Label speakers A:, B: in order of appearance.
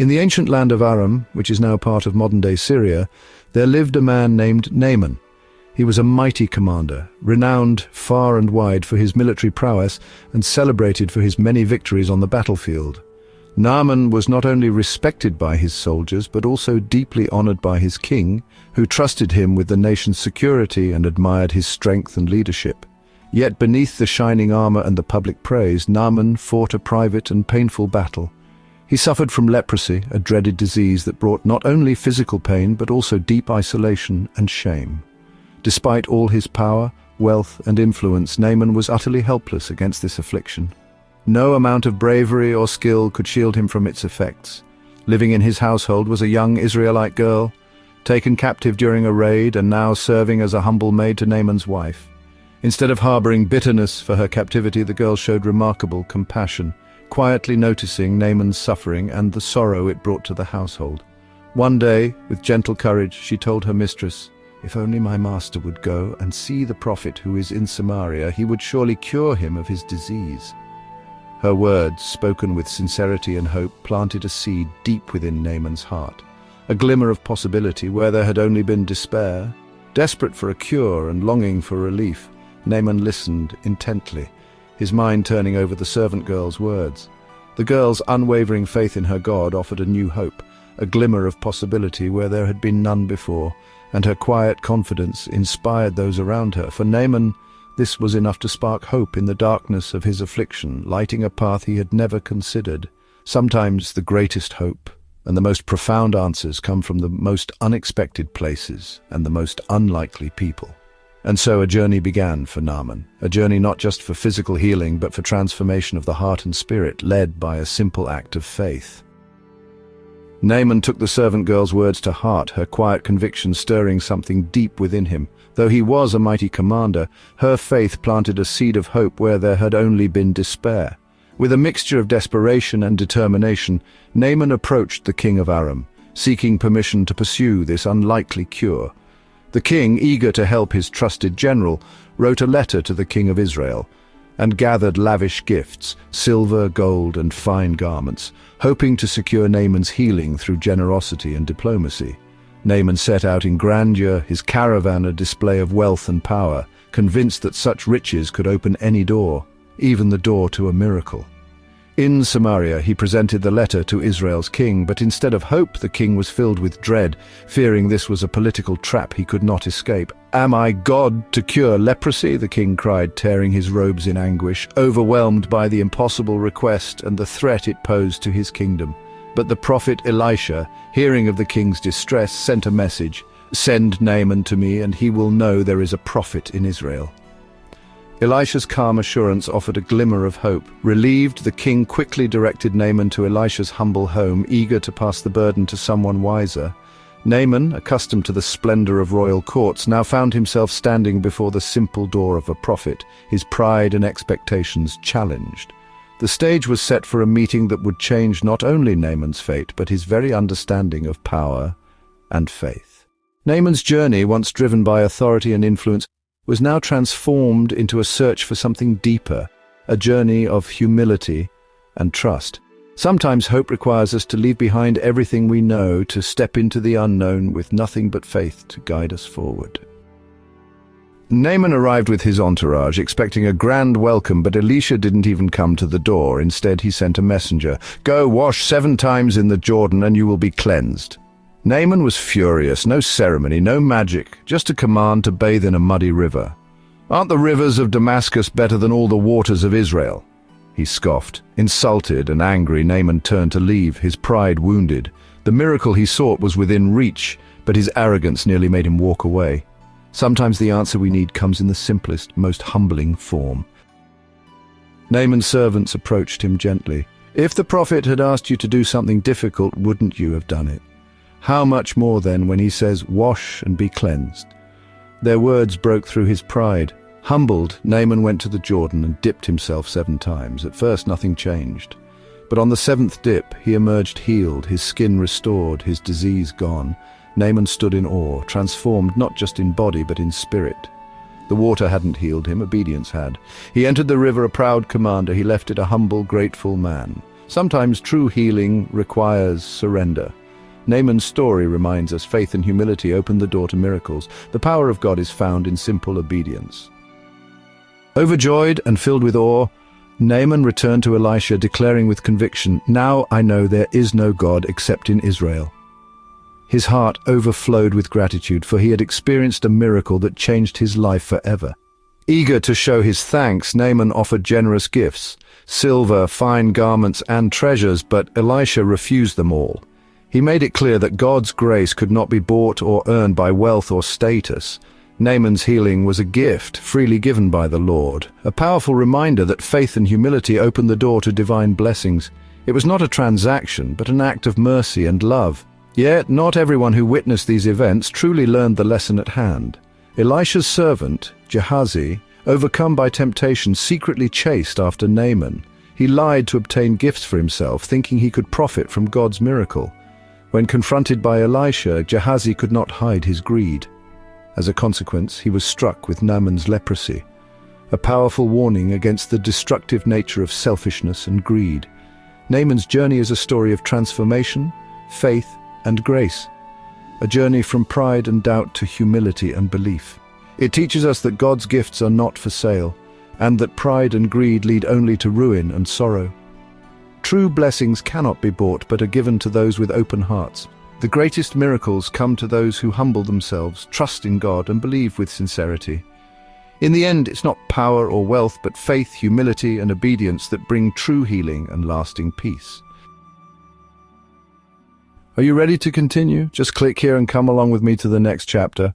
A: In the ancient land of Aram, which is now part of modern-day Syria, there lived a man named Naaman. He was a mighty commander, renowned far and wide for his military prowess and celebrated for his many victories on the battlefield. Naaman was not only respected by his soldiers, but also deeply honored by his king, who trusted him with the nation's security and admired his strength and leadership. Yet beneath the shining armor and the public praise, Naaman fought a private and painful battle. He suffered from leprosy, a dreaded disease that brought not only physical pain but also deep isolation and shame. Despite all his power, wealth and influence, Naaman was utterly helpless against this affliction. No amount of bravery or skill could shield him from its effects. Living in his household was a young Israelite girl, taken captive during a raid and now serving as a humble maid to Naaman's wife. Instead of harboring bitterness for her captivity, the girl showed remarkable compassion, quietly noticing Naaman's suffering and the sorrow it brought to the household. One day, with gentle courage, she told her mistress, "If only my master would go and see the prophet who is in Samaria, he would surely cure him of his disease." Her words, spoken with sincerity and hope, planted a seed deep within Naaman's heart, a glimmer of possibility where there had only been despair. Desperate for a cure and longing for relief, Naaman listened intently, his mind turning over the servant girl's words. The girl's unwavering faith in her God offered a new hope, a glimmer of possibility where there had been none before, and her quiet confidence inspired those around her. For Naaman, this was enough to spark hope in the darkness of his affliction, lighting a path he had never considered. Sometimes the greatest hope and the most profound answers come from the most unexpected places and the most unlikely people. And so a journey began for Naaman, a journey not just for physical healing but for transformation of the heart and spirit, led by a simple act of faith. Naaman took the servant girl's words to heart, her quiet conviction stirring something deep within him. Though he was a mighty commander, her faith planted a seed of hope where there had only been despair. With a mixture of desperation and determination, Naaman approached the king of Aram, seeking permission to pursue this unlikely cure. The king, eager to help his trusted general, wrote a letter to the king of Israel and gathered lavish gifts, silver, gold, and fine garments, hoping to secure Naaman's healing through generosity and diplomacy. Naaman set out in grandeur, his caravan a display of wealth and power, convinced that such riches could open any door, even the door to a miracle. In Samaria, he presented the letter to Israel's king, but instead of hope, the king was filled with dread, fearing this was a political trap he could not escape. "Am I God to cure leprosy?" the king cried, tearing his robes in anguish, overwhelmed by the impossible request and the threat it posed to his kingdom. But the prophet Elisha, hearing of the king's distress, sent a message, "Send Naaman to me, and he will know there is a prophet in Israel." Elisha's calm assurance offered a glimmer of hope. Relieved, the king quickly directed Naaman to Elisha's humble home, eager to pass the burden to someone wiser. Naaman, accustomed to the splendor of royal courts, now found himself standing before the simple door of a prophet, his pride and expectations challenged. The stage was set for a meeting that would change not only Naaman's fate, but his very understanding of power and faith. Naaman's journey, once driven by authority and influence, was now transformed into a search for something deeper, a journey of humility and trust. Sometimes hope requires us to leave behind everything we know, to step into the unknown with nothing but faith to guide us forward. Naaman arrived with his entourage, expecting a grand welcome, but Elisha didn't even come to the door. Instead, he sent a messenger. "Go, wash 7 times in the Jordan, and you will be cleansed." Naaman was furious. No ceremony, no magic, just a command to bathe in a muddy river. "Aren't the rivers of Damascus better than all the waters of Israel?" He scoffed. Insulted and angry, Naaman turned to leave, his pride wounded. The miracle he sought was within reach, but his arrogance nearly made him walk away. Sometimes the answer we need comes in the simplest, most humbling form. Naaman's servants approached him gently. "If the prophet had asked you to do something difficult, wouldn't you have done it? How much more then when he says, 'Wash and be cleansed'?" Their words broke through his pride. Humbled, Naaman went to the Jordan and dipped himself 7 times. At first nothing changed. But on the 7th dip, he emerged healed, his skin restored, his disease gone. Naaman stood in awe, transformed not just in body but in spirit. The water hadn't healed him, obedience had. He entered the river a proud commander, he left it a humble, grateful man. Sometimes true healing requires surrender. Naaman's story reminds us faith and humility open the door to miracles. The power of God is found in simple obedience. Overjoyed and filled with awe, Naaman returned to Elisha, declaring with conviction, "Now I know there is no God except in Israel." His heart overflowed with gratitude, for he had experienced a miracle that changed his life forever. Eager to show his thanks, Naaman offered generous gifts, silver, fine garments, and treasures, but Elisha refused them all. He made it clear that God's grace could not be bought or earned by wealth or status. Naaman's healing was a gift freely given by the Lord, a powerful reminder that faith and humility open the door to divine blessings. It was not a transaction, but an act of mercy and love. Yet not everyone who witnessed these events truly learned the lesson at hand. Elisha's servant, Gehazi, overcome by temptation, secretly chased after Naaman. He lied to obtain gifts for himself, thinking he could profit from God's miracle. When confronted by Elisha, Gehazi could not hide his greed. As a consequence, he was struck with Naaman's leprosy, a powerful warning against the destructive nature of selfishness and greed. Naaman's journey is a story of transformation, faith, and grace, a journey from pride and doubt to humility and belief. It teaches us that God's gifts are not for sale, and that pride and greed lead only to ruin and sorrow. True blessings cannot be bought, but are given to those with open hearts. The greatest miracles come to those who humble themselves, trust in God, and believe with sincerity. In the end, it's not power or wealth, but faith, humility, and obedience that bring true healing and lasting peace. Are you ready to continue? Just click here and come along with me to the next chapter.